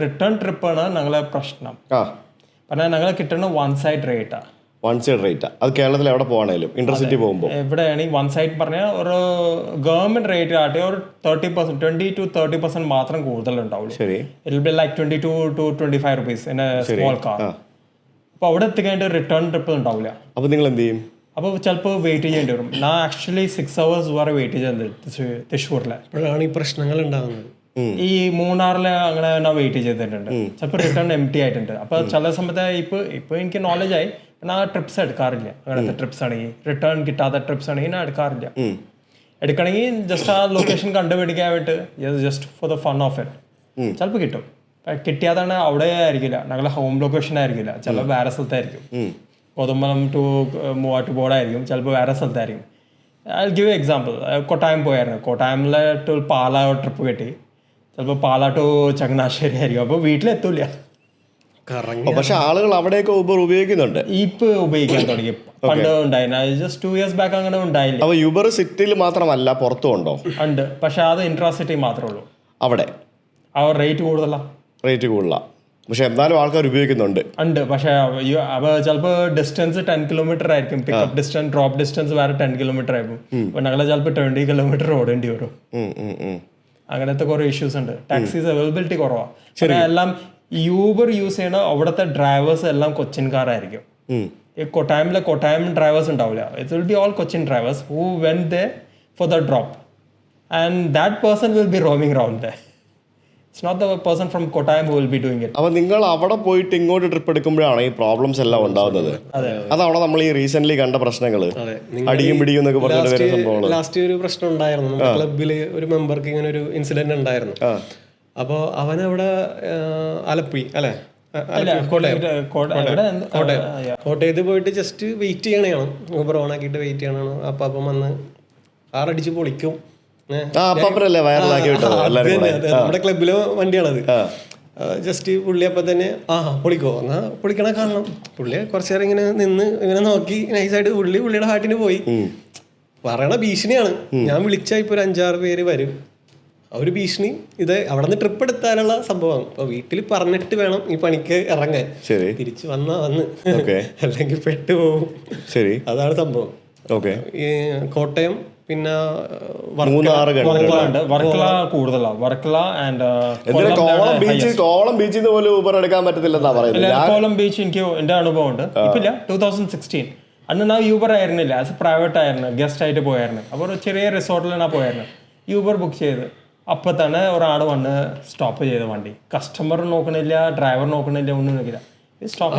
Return ട്രിപ്പാണ് ഞങ്ങളെ പ്രശ്നം. പറഞ്ഞാൽ ഞങ്ങൾ കിട്ടുന്ന വൺ സൈഡ് റേറ്റാണ്. വൺ സൈഡ് റേറ്റാ. അത് കേരളത്തിൽ എവിടെ പോകണേലും ഇന്റർസിറ്റി പോകുമ്പോൾ എവിടെയാണെങ്കിൽ വൺ സൈഡ് പറഞ്ഞാൽ ഒരു ഗവൺമെന്റ് റേറ്റ് ആട്ടെ ഒരു 30%, 20 to 30% മാത്രം കൂടുതലുണ്ടാവുള്ളൂ. ശരി. It be like 22 to 25 rupees in A small car. അപ്പോൾ അവിടെ എത്തിക്കഴിഞ്ഞിട്ട് റിട്ടേൺ ട്രിപ്പ് ഉണ്ടാവില്ല. അപ്പോൾ നിങ്ങൾ എന്ത് ചെയ്യും? അപ്പോൾ ചിലപ്പോൾ വെയിറ്റ് ചെയ്യേണ്ടി വരും. ഞാൻ ആക്ച്വലി 6 hours വരെ വെയിറ്റ് ചെയ്യുന്നത് തൃശ്ശൂരിലെ. അപ്പോഴാണ് ഈ പ്രശ്നങ്ങൾ ഉണ്ടാകുന്നത്. ഈ മൂന്നാറിലെ അങ്ങനെ ഞാൻ വെയിറ്റ് ചെയ്തിട്ടുണ്ട്. ചിലപ്പോൾ റിട്ടേൺ എംപ്റ്റി ആയിട്ടുണ്ട്. അപ്പോൾ ചില സമയത്ത് ഇപ്പോൾ എനിക്ക് നോളജ് ആയി, ഞാൻ ട്രിപ്സ് എടുക്കാറില്ല. അങ്ങനത്തെ ട്രിപ്സ് ആണെങ്കിൽ, റിട്ടേൺ കിട്ടാത്ത ട്രിപ്സ് ആണെങ്കിൽ ഞാൻ എടുക്കാറില്ല. എടുക്കണമെങ്കിൽ ജസ്റ്റ് ആ ലൊക്കേഷൻ കണ്ടുപിടിക്കാൻ വേണ്ടിയിട്ട് just for the fun of it. ചിലപ്പോൾ കിട്ടും. കിട്ടിയാതാണ് അവിടെ ആയിരിക്കില്ല, ഞങ്ങളുടെ ഹോം ലൊക്കേഷൻ ആയിരിക്കില്ല, ചിലപ്പോൾ വേറെ സ്ഥലത്തായിരിക്കും. കോതമ്പലം ടു മൂവാറ്റുപുഴ ആയിരിക്കും, ചിലപ്പോൾ വേറെ സ്ഥലത്തായിരിക്കും. I give example. കോട്ടയം പോയായിരുന്നു. കോട്ടയമിലെ ടു പാലാ ട്രിപ്പ് കിട്ടി. ചിലപ്പോൾ പാലാ ടു ചങ്ങനാശ്ശേരി ആയിരിക്കും. അപ്പോൾ വീട്ടിലെത്തൂല. പക്ഷെ ആളുകൾ അവിടെയൊക്കെ ഊബർ ഉപയോഗിക്കുന്നുണ്ട്. ഇപ്പൊ ഉപയോഗിക്കാൻ തുടങ്ങി. പണ്ട് ഉണ്ടായിരുന്നു, ജസ്റ്റ് 2 years ബാക്ക് അങ്ങനെ ഉണ്ടായില്ല. അപ്പോൾ യൂബർ സിറ്റിയിൽ മാത്രമല്ല പുറത്തും ഉണ്ടോ? ഉണ്ട്, പക്ഷെ അത് ഇൻട്രാസിറ്റി മാത്രമേ ഉള്ളൂ. അവിടെ ആ റേറ്റ് കൂടുതലാണ്. റേറ്റ് കൂടുതലാണ്, പക്ഷെ എന്നാലും ആൾക്കാർ ഉപയോഗിക്കുന്നുണ്ട്. ഉണ്ട്, പക്ഷെ അപ്പോൾ ചിലപ്പോൾ ഡിസ്റ്റൻസ് 10 kilometer ആയിരിക്കും. പിക്കപ്പ് ഡിസ്റ്റൻസ്, ഡ്രോപ്പ് ഡിസ്റ്റൻസ് വേറെ 10 kilometer ആയിരിക്കും. അപ്പോൾ ഞങ്ങൾ ചിലപ്പോൾ 20 kilometer ഓടേണ്ടി വരും. അങ്ങനത്തെ കുറേ ഇഷ്യൂസ് ഉണ്ട്. ടാക്സീസ് അവൈലബിലിറ്റി കുറവാണ്. പിന്നെ എല്ലാം യൂബർ യൂസ് ചെയ്യണ അവിടുത്തെ ഡ്രൈവേഴ്സ് എല്ലാം കൊച്ചിൻകാരായിരിക്കും. ഈ കൊട്ടായം ഡ്രൈവേഴ്സ് ഉണ്ടാവില്ല. It will be all Cochin drivers who went there for the drop and that person will be roaming round there. It's not the person from Kottayam who will be doing it. അപ്പോൾ നിങ്ങൾ അവിടെ പോയിട്ട് ഇങ്ങോട്ട് trip എടുക്കുമ്പോഴാണ് ഈ problems എല്ലാം ഉണ്ടാകുന്നത്. അതവിടെ നമ്മൾ ഈ റീസെന്റ് കണ്ട പ്രശ്നങ്ങൾ, അടിയും പിടിയും എന്നൊക്കെ പറഞ്ഞിട്ട് ലാസ്റ്റ് ഒരു പ്രശ്നം ഉണ്ടായിരുന്നു. നമ്മുടെ ക്ലബിൽ ഒരു മെമ്പർക്ക് ഇങ്ങനെ ഒരു ഇൻസിഡന്റ് ഉണ്ടായിരുന്നു. അപ്പോൾ അവനവിടെ ആലപ്പുഴ അല്ലേ, കോട്ടയത്ത് പോയിട്ട് ജസ്റ്റ് വെയിറ്റ് ചെയ്യണതാണ്. ഊബർ ഓൺ ആക്കിയിട്ട് വെയിറ്റ് ചെയ്യണതാണ്. അപ്പം വന്ന് കാറടിച്ച് പൊളിക്കും. നമ്മുടെ ക്ലബിലെ വണ്ടിയാണത്. ജസ്റ്റ് പുള്ളി അപ്പം തന്നെ പൊളിക്കോ എന്നാ പൊളിക്കണ കാണണം. പുള്ളി കുറച്ചു നേരം ഇങ്ങനെ നിന്ന് ഇങ്ങനെ നോക്കി നൈസായിട്ട് പുള്ളിയുടെ ഹാട്ടിന് പോയി. പറയണ ഭീഷണിയാണ്. ഞാൻ വിളിച്ചാൽ ഇപ്പോൾ ഒരു 5-6 പേര് വരും. ഒരു ഭീഷണി. ഇത് അവിടെ നിന്ന് ട്രിപ്പ് എടുത്താനുള്ള സംഭവമാണ്. അപ്പൊ വീട്ടിൽ പറഞ്ഞിട്ട് വേണം ഈ പണിക്ക് ഇറങ്ങാൻ. തിരിച്ചു വന്ന് അല്ലെങ്കിൽ പെട്ടുപോകും. ശരി, അതാണ് സംഭവം. ഈ കോട്ടയം പിന്നെ കോളം ബീച്ച് എനിക്ക് എന്റെ അനുഭവം ഉണ്ട്. ഇപ്പില്ല, 2016 അന്ന് ഞാൻ യൂബർ ആയിരുന്നില്ല, ആസ് പ്രൈവറ്റ് ആയിരുന്നു, ഗസ്റ്റ് ആയിട്ട് പോയായിരുന്നു. അപ്പോൾ ഒരു ചെറിയ റിസോർട്ടിൽ ഞാൻ പോയായിരുന്നു. യൂബർ ബുക്ക് ചെയ്ത് അപ്പം തന്നെ ഒരാൾ വന്ന് സ്റ്റോപ്പ് ചെയ്ത വണ്ടി. കസ്റ്റമർ നോക്കണില്ല, ഡ്രൈവർ നോക്കണില്ല, ഒന്നും നോക്കില്ല.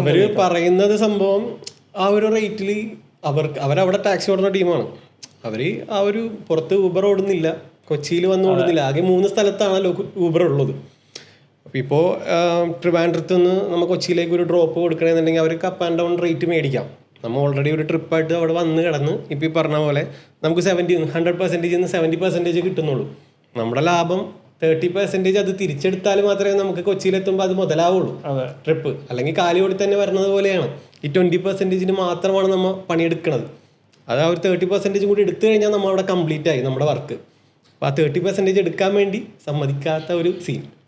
അവര് പറയുന്നത് സംഭവം ആ ഒരു റേറ്റിൽ അവരവിടെ ടാക്സി ഓടുന്ന ടീമാണ്. അവര് ആ ഒരു പുറത്ത് ഊബർ ഓടുന്നില്ല, കൊച്ചിയിൽ വന്ന് ഓടുന്നില്ല. ആകെ 3 സ്ഥലത്താണല്ലോ ഊബർ ഉള്ളത്. അപ്പോൾ ഇപ്പോൾ ട്രിവാൻഡ്രത്ത് നിന്ന് നമ്മൾ കൊച്ചിയിലേക്ക് ഒരു ഡ്രോപ്പ് കൊടുക്കണമെന്നുണ്ടെങ്കിൽ അവർക്ക് അപ്പ് ആൻഡ് ഡൗൺ റേറ്റ് മേടിക്കാം. നമ്മൾ ഓൾറെഡി ഒരു ട്രിപ്പായിട്ട് അവിടെ വന്ന് കിടന്ന് ഇപ്പോൾ ഈ പറഞ്ഞ പോലെ നമുക്ക് 100% 70% കിട്ടുന്നുള്ളൂ. നമ്മുടെ ലാഭം 30% അത് തിരിച്ചെടുത്താൽ മാത്രമേ നമുക്ക് കൊച്ചിയിലെത്തുമ്പോൾ അത് മുതലാവുള്ളൂ ട്രിപ്പ്. അല്ലെങ്കിൽ കാലിയോടി തന്നെ വരുന്നത് പോലെയാണ്. ഈ 20% മാത്രമാണ് നമ്മൾ പണിയെടുക്കുന്നത്. അത് ആ ഒരു 30% കൂടി എടുത്തു കഴിഞ്ഞാൽ നമ്മൾ അവിടെ കംപ്ലീറ്റ് ആയി നമ്മുടെ വർക്ക്. അപ്പോൾ ആ 30% എടുക്കാൻ വേണ്ടി സമ്മതിക്കാത്ത ഒരു സീൻ.